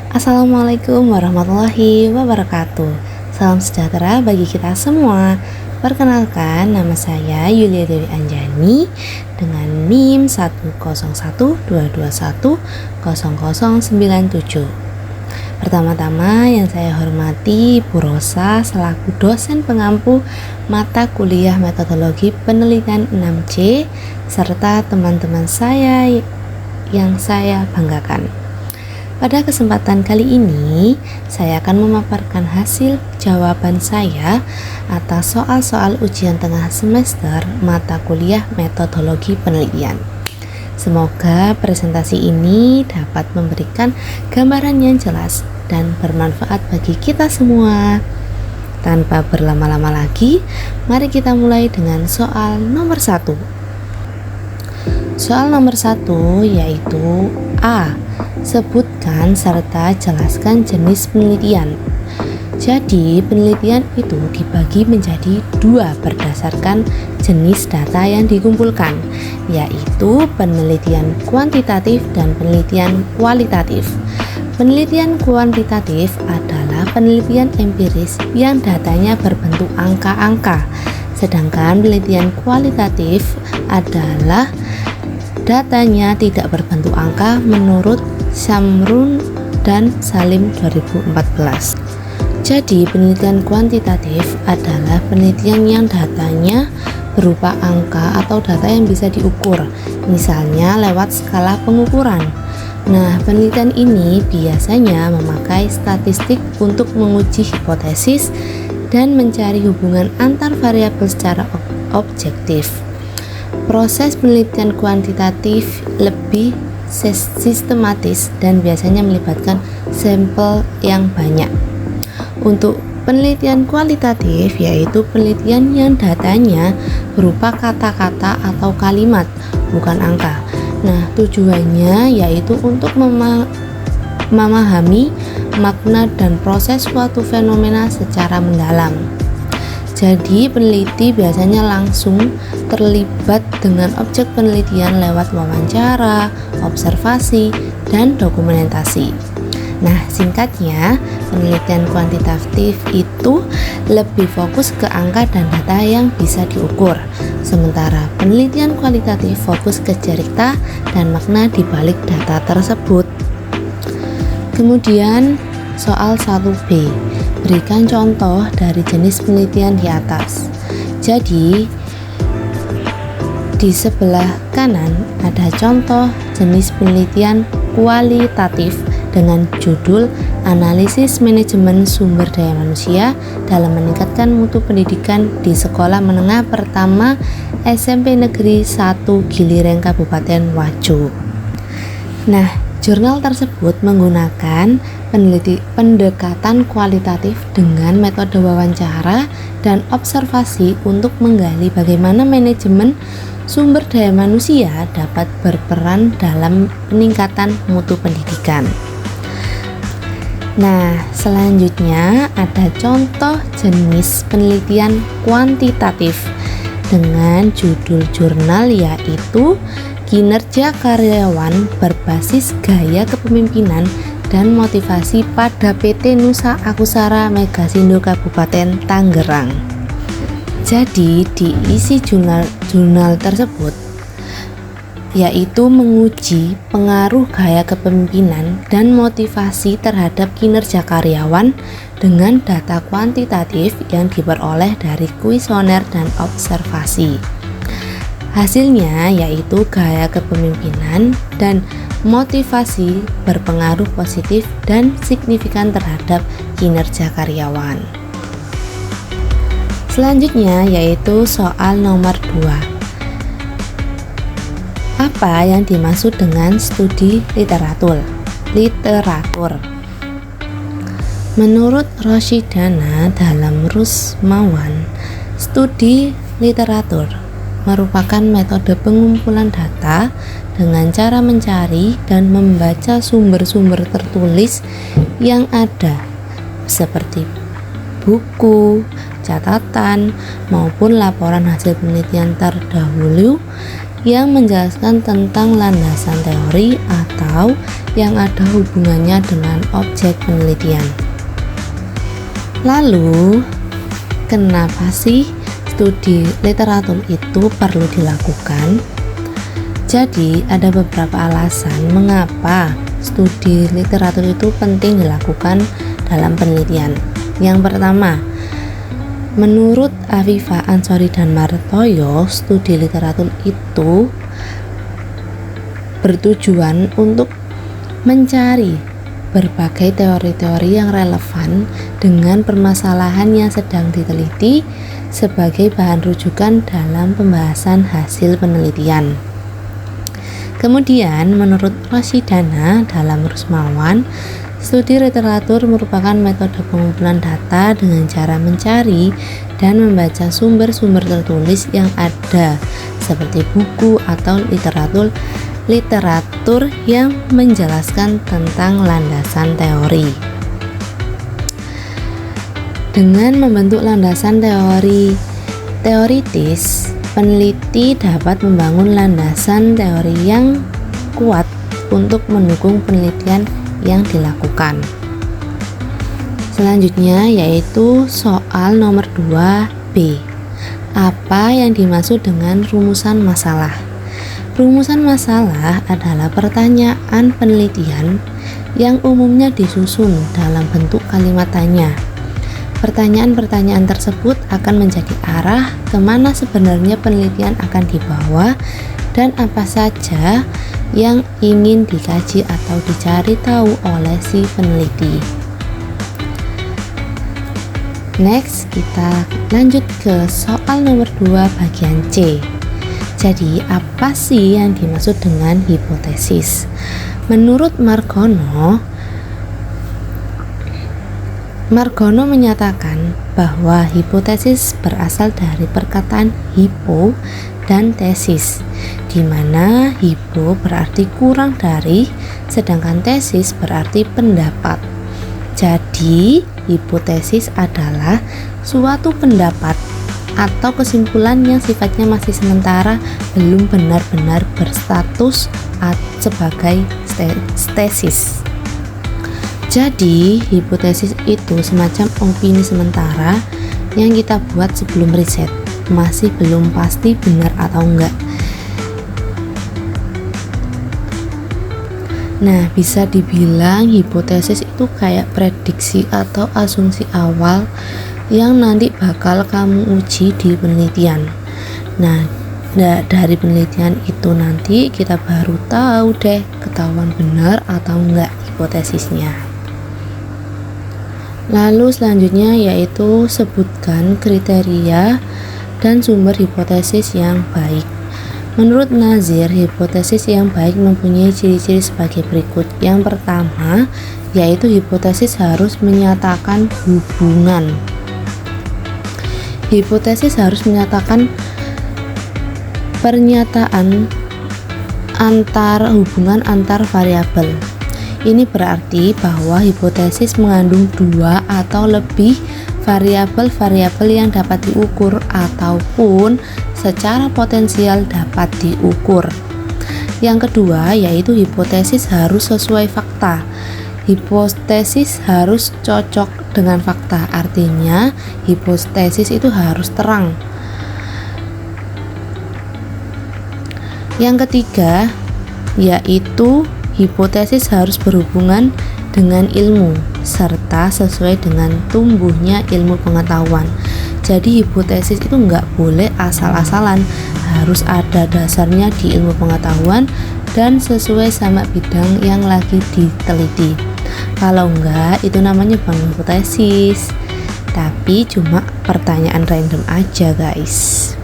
Assalamualaikum warahmatullahi wabarakatuh. Salam sejahtera bagi kita semua. Perkenalkan, nama saya Yulia Dewi Anjani dengan NIM 10122100097. Pertama-tama yang saya hormati Bu Rosa selaku dosen pengampu mata kuliah metodologi penelitian 6C serta teman-teman saya yang saya banggakan. Pada kesempatan kali ini, saya akan memaparkan hasil jawaban saya atas soal-soal ujian tengah semester mata kuliah metodologi penelitian. Semoga presentasi ini dapat memberikan gambaran yang jelas dan bermanfaat bagi kita semua. Tanpa berlama-lama lagi, mari kita mulai dengan soal nomor 1. Soal nomor 1 yaitu A. Sebutkan serta jelaskan jenis penelitian. Jadi, penelitian itu dibagi menjadi dua berdasarkan jenis data yang dikumpulkan, yaitu penelitian kuantitatif dan penelitian kualitatif. Penelitian kuantitatif adalah penelitian empiris yang datanya berbentuk angka-angka, sedangkan penelitian kualitatif adalah datanya tidak berbentuk angka menurut Samrun dan Salim 2014. Jadi, penelitian kuantitatif adalah penelitian yang datanya berupa angka atau data yang bisa diukur, misalnya lewat skala pengukuran. Nah, penelitian ini biasanya memakai statistik untuk menguji hipotesis dan mencari hubungan antar variabel secara objektif. Proses penelitian kuantitatif lebih sistematis dan biasanya melibatkan sampel yang banyak. Untuk penelitian kualitatif yaitu penelitian yang datanya berupa kata-kata atau kalimat, bukan angka. Nah, tujuannya yaitu untuk memahami makna dan proses suatu fenomena secara mendalam. Jadi, peneliti biasanya langsung terlibat dengan objek penelitian lewat wawancara, observasi, dan dokumentasi. Nah, singkatnya, penelitian kuantitatif itu lebih fokus ke angka dan data yang bisa diukur, sementara penelitian kualitatif fokus ke cerita dan makna di balik data tersebut. Kemudian, soal 1B. Berikan contoh dari jenis penelitian di atas. Jadi, di sebelah kanan ada contoh jenis penelitian kualitatif dengan judul Analisis Manajemen Sumber Daya Manusia dalam Meningkatkan Mutu Pendidikan di Sekolah Menengah Pertama SMP Negeri 1 Gilireng Kabupaten Wajo. Nah, jurnal tersebut menggunakan pendekatan kualitatif dengan metode wawancara dan observasi untuk menggali bagaimana manajemen sumber daya manusia dapat berperan dalam peningkatan mutu pendidikan. Nah, selanjutnya ada contoh jenis penelitian kuantitatif dengan judul jurnal yaitu Kinerja Karyawan Berbasis Gaya Kepemimpinan dan Motivasi pada PT Nusa Akusara Megasindo Kabupaten Tangerang. Jadi, diisi jurnal tersebut yaitu menguji pengaruh gaya kepemimpinan dan motivasi terhadap kinerja karyawan dengan data kuantitatif yang diperoleh dari kuesioner dan observasi. Hasilnya yaitu gaya kepemimpinan dan motivasi berpengaruh positif dan signifikan terhadap kinerja karyawan. Selanjutnya yaitu soal nomor 2. Apa yang dimaksud dengan studi literatur? Menurut Roshidana dalam Rusmawan, studi literatur merupakan metode pengumpulan data dengan cara mencari dan membaca sumber-sumber tertulis yang ada seperti buku, catatan, maupun laporan hasil penelitian terdahulu yang menjelaskan tentang landasan teori atau yang ada hubungannya dengan objek penelitian. Lalu, kenapa sih studi literatur itu perlu dilakukan? Jadi, ada beberapa alasan mengapa studi literatur itu penting dilakukan dalam penelitian. Yang pertama, menurut Afifa Ansori dan Martoyo, studi literatur itu bertujuan untuk mencari berbagai teori-teori yang relevan dengan permasalahan yang sedang diteliti sebagai bahan rujukan dalam pembahasan hasil penelitian. Kemudian, menurut Rosidana dalam Rusmawan, studi literatur merupakan metode pengumpulan data dengan cara mencari dan membaca sumber-sumber tertulis yang ada, seperti buku atau literatur yang menjelaskan tentang landasan teori. Dengan membentuk landasan teori teoritis, peneliti dapat membangun landasan teori yang kuat untuk mendukung penelitian yang dilakukan. Selanjutnya yaitu soal nomor 2B. Apa yang dimaksud dengan rumusan masalah? Rumusan masalah adalah pertanyaan penelitian yang umumnya disusun dalam bentuk kalimat tanya. Pertanyaan-pertanyaan tersebut akan menjadi arah kemana sebenarnya penelitian akan dibawa dan apa saja yang ingin dikaji atau dicari tahu oleh si peneliti. Next, kita lanjut ke soal nomor 2 bagian C. Jadi, apa sih yang dimaksud dengan hipotesis? Menurut Margono menyatakan bahwa hipotesis berasal dari perkataan hipo dan tesis, di mana hipo berarti kurang dari, sedangkan tesis berarti pendapat. Jadi, hipotesis adalah suatu pendapat atau kesimpulan yang sifatnya masih sementara, belum benar-benar berstatus sebagai tesis. Jadi, hipotesis itu semacam opini sementara yang kita buat sebelum riset, masih belum pasti benar atau enggak. Nah, bisa dibilang hipotesis itu kayak prediksi atau asumsi awal yang nanti bakal kamu uji di penelitian. Nah, dari penelitian itu nanti kita baru tahu deh ketahuan benar atau enggak hipotesisnya. Lalu selanjutnya yaitu sebutkan kriteria dan sumber hipotesis yang baik. Menurut Nazir, hipotesis yang baik mempunyai ciri-ciri sebagai berikut. Yang pertama, yaitu hipotesis harus menyatakan hubungan. Hipotesis harus menyatakan pernyataan hubungan antar variabel. Ini berarti bahwa hipotesis mengandung 2 atau lebih variabel-variabel yang dapat diukur ataupun secara potensial dapat diukur. Yang kedua yaitu hipotesis harus sesuai fakta. Hipotesis harus cocok dengan fakta, artinya hipotesis itu harus terang. Yang ketiga yaitu hipotesis harus berhubungan dengan ilmu serta sesuai dengan tumbuhnya ilmu pengetahuan. Jadi hipotesis itu nggak boleh asal-asalan, harus ada dasarnya di ilmu pengetahuan dan sesuai sama bidang yang lagi diteliti. Kalau enggak, itu namanya bukan hipotesis, tapi cuma pertanyaan random aja guys.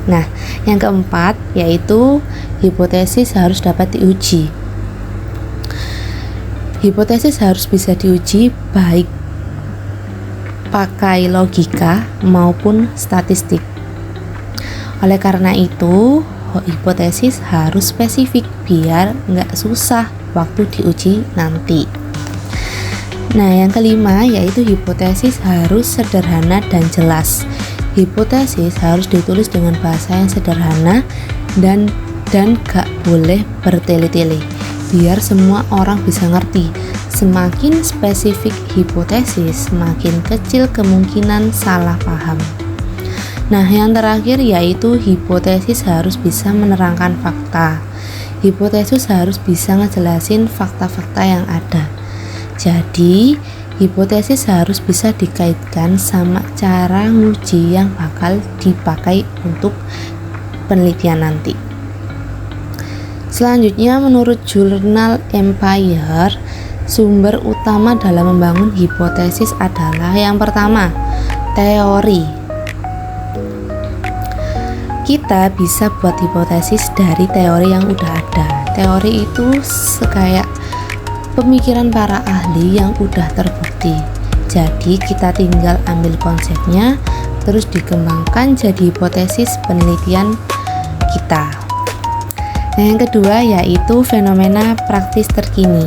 Nah, yang keempat yaitu hipotesis harus dapat diuji. Hipotesis harus bisa diuji baik pakai logika maupun statistik. Oleh karena itu, hipotesis harus spesifik biar nggak susah waktu diuji nanti. Nah, yang kelima yaitu hipotesis harus sederhana dan jelas. Hipotesis harus ditulis dengan bahasa yang sederhana dan dan gak boleh bertele-tele biar semua orang bisa ngerti. Semakin spesifik hipotesis, semakin kecil kemungkinan salah paham. Nah, yang terakhir yaitu hipotesis harus bisa menerangkan fakta. Hipotesis harus bisa ngejelasin fakta-fakta yang ada. Jadi, hipotesis harus bisa dikaitkan sama cara nguji yang bakal dipakai untuk penelitian nanti. Selanjutnya, menurut jurnal Empire, sumber utama dalam membangun hipotesis adalah yang pertama, teori. Kita bisa buat hipotesis dari teori yang udah ada. Teori itu kayak pemikiran para ahli yang udah terbukti. Jadi kita tinggal ambil konsepnya, terus dikembangkan jadi hipotesis penelitian kita. Nah, yang kedua yaitu fenomena praktis terkini.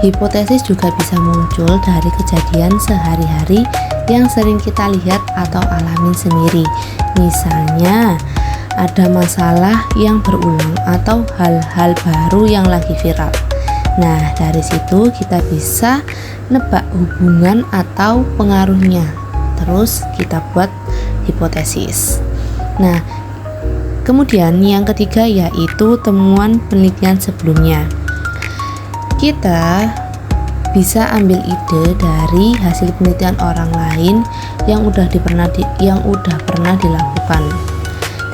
Hipotesis juga bisa muncul dari kejadian sehari-hari yang sering kita lihat atau alamin sendiri. Misalnya, ada masalah yang berulang atau hal-hal baru yang lagi viral. Nah, dari situ kita bisa nebak hubungan atau pengaruhnya. Terus kita buat hipotesis. Nah, kemudian yang ketiga yaitu temuan penelitian sebelumnya. Kita bisa ambil ide dari hasil penelitian orang lain yang udah pernah dilakukan.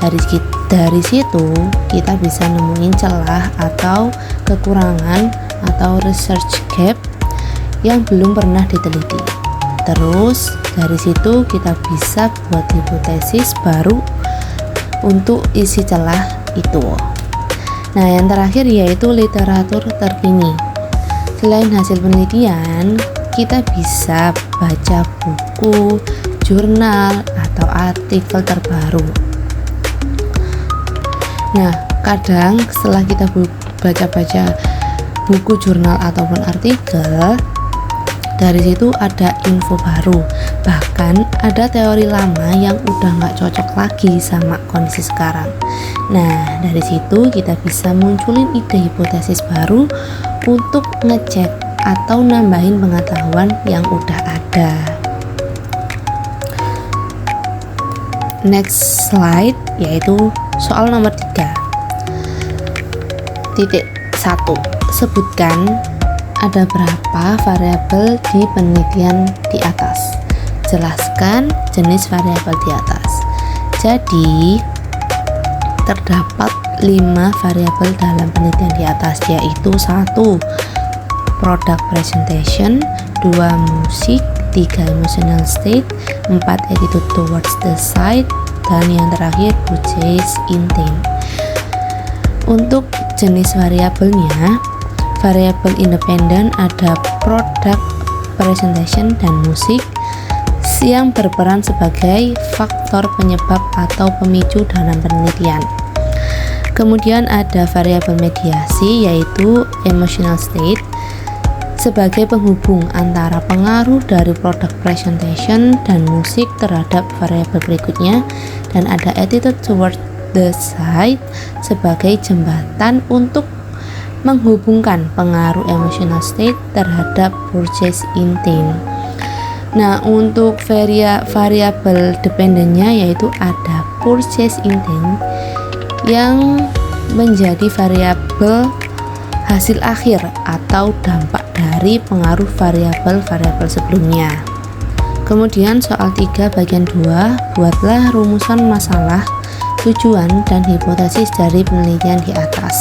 Dari situ kita bisa nemuin celah atau kekurangan atau research gap yang belum pernah diteliti. Terus dari situ kita bisa buat hipotesis baru untuk isi celah itu. Nah, yang terakhir yaitu literatur terkini. Selain hasil penelitian, kita bisa baca buku, jurnal, atau artikel terbaru. Nah, kadang setelah kita baca-baca buku, jurnal, ataupun artikel, dari situ ada info baru. Bahkan ada teori lama yang udah gak cocok lagi sama kondisi sekarang. Nah, dari situ kita bisa munculin ide hipotesis baru untuk ngecek atau nambahin pengetahuan yang udah ada. Next slide yaitu soal nomor 3.1. Sebutkan ada berapa variabel di penelitian di atas. Jelaskan jenis variabel di atas. Jadi terdapat 5 variabel dalam penelitian di atas, yaitu 1. Product presentation, 2. Musik, 3. Emotional state, 4. Attitude towards the site, dan yang terakhir purchase intent. Untuk jenis variabelnya, variabel independen ada product presentation dan musik yang berperan sebagai faktor penyebab atau pemicu dalam penelitian. Kemudian ada variabel mediasi yaitu emotional state sebagai penghubung antara pengaruh dari product presentation dan musik terhadap variabel berikutnya, dan ada attitude toward the site sebagai jembatan untuk menghubungkan pengaruh emotional state terhadap purchase intent. Nah, untuk variabel dependennya yaitu ada purchase intent yang menjadi variabel hasil akhir atau dampak dari pengaruh variabel-variabel sebelumnya. Kemudian soal 3 bagian 2, buatlah rumusan masalah, tujuan, dan hipotesis dari penelitian di atas.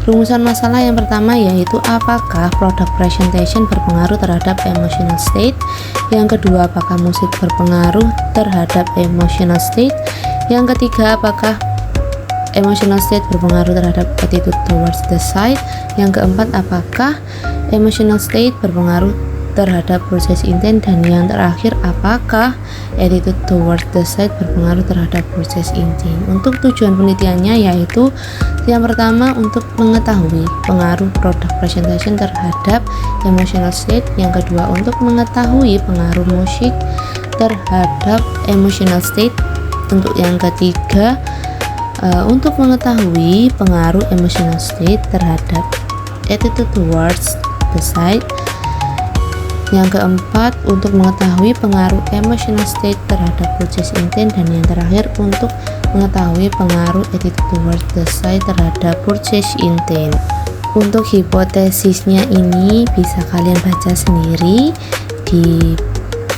Rumusan masalah yang pertama yaitu apakah product presentation berpengaruh terhadap emotional state. Yang kedua, apakah musik berpengaruh terhadap emotional state. Yang ketiga, apakah emotional state berpengaruh terhadap attitude towards the site. Yang keempat, apakah emotional state berpengaruh terhadap proses intent. Dan yang terakhir, apakah attitude towards the site berpengaruh terhadap proses intent. Untuk tujuan penelitiannya yaitu yang pertama untuk mengetahui pengaruh product presentation terhadap emotional state. Yang kedua, untuk mengetahui pengaruh musik terhadap emotional state. Untuk yang ketiga, Untuk mengetahui pengaruh emotional state terhadap attitude towards the site. Yang keempat, untuk mengetahui pengaruh emotional state terhadap purchase intent. Dan yang terakhir, untuk mengetahui pengaruh attitude towards the site terhadap purchase intent. Untuk hipotesisnya ini bisa kalian baca sendiri di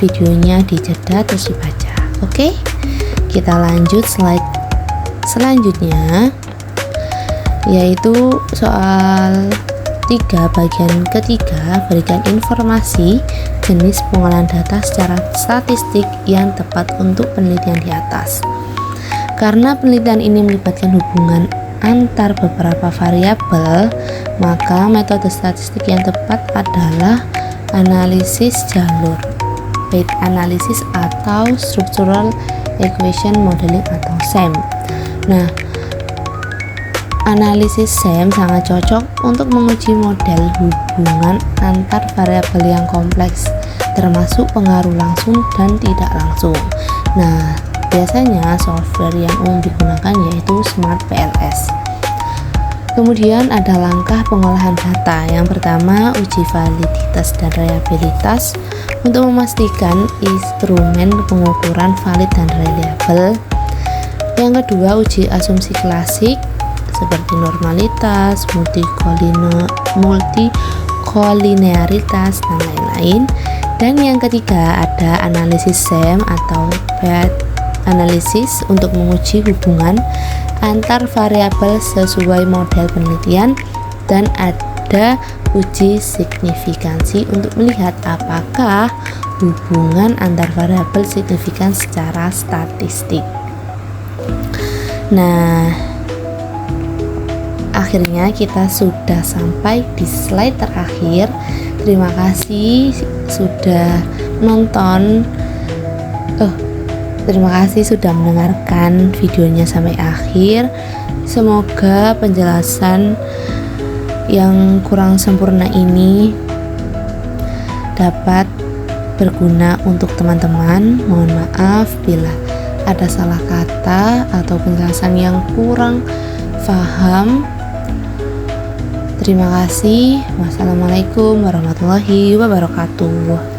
videonya, di jeda terus dibaca. Oke, kita lanjut slide selanjutnya, yaitu soal 3 bagian ketiga, berikan informasi jenis pengolahan data secara statistik yang tepat untuk penelitian di atas. Karena penelitian ini melibatkan hubungan antar beberapa variabel, maka metode statistik yang tepat adalah analisis jalur, weight analysis atau structural equation modeling atau SEM. Nah, analisis SEM sangat cocok untuk menguji model hubungan antar variabel yang kompleks, termasuk pengaruh langsung dan tidak langsung. Nah, biasanya software yang umum digunakan yaitu Smart PLS. Kemudian ada langkah pengolahan data. Yang pertama, uji validitas dan reliabilitas untuk memastikan instrumen pengukuran valid dan reliable. Yang kedua, uji asumsi klasik seperti normalitas, multikolinearitas, dan lain-lain. Dan yang ketiga ada analisis SEM atau weight analysis untuk menguji hubungan antar variabel sesuai model penelitian. Dan ada uji signifikansi untuk melihat apakah hubungan antar variabel signifikan secara statistik. Nah, akhirnya kita sudah sampai di slide terakhir. Terima kasih sudah nonton. Terima kasih sudah mendengarkan videonya sampai akhir. Semoga penjelasan yang kurang sempurna ini dapat berguna untuk teman-teman. Mohon maaf bila ada salah kata atau penjelasan yang kurang paham. Terima kasih. Wassalamualaikum warahmatullahi wabarakatuh.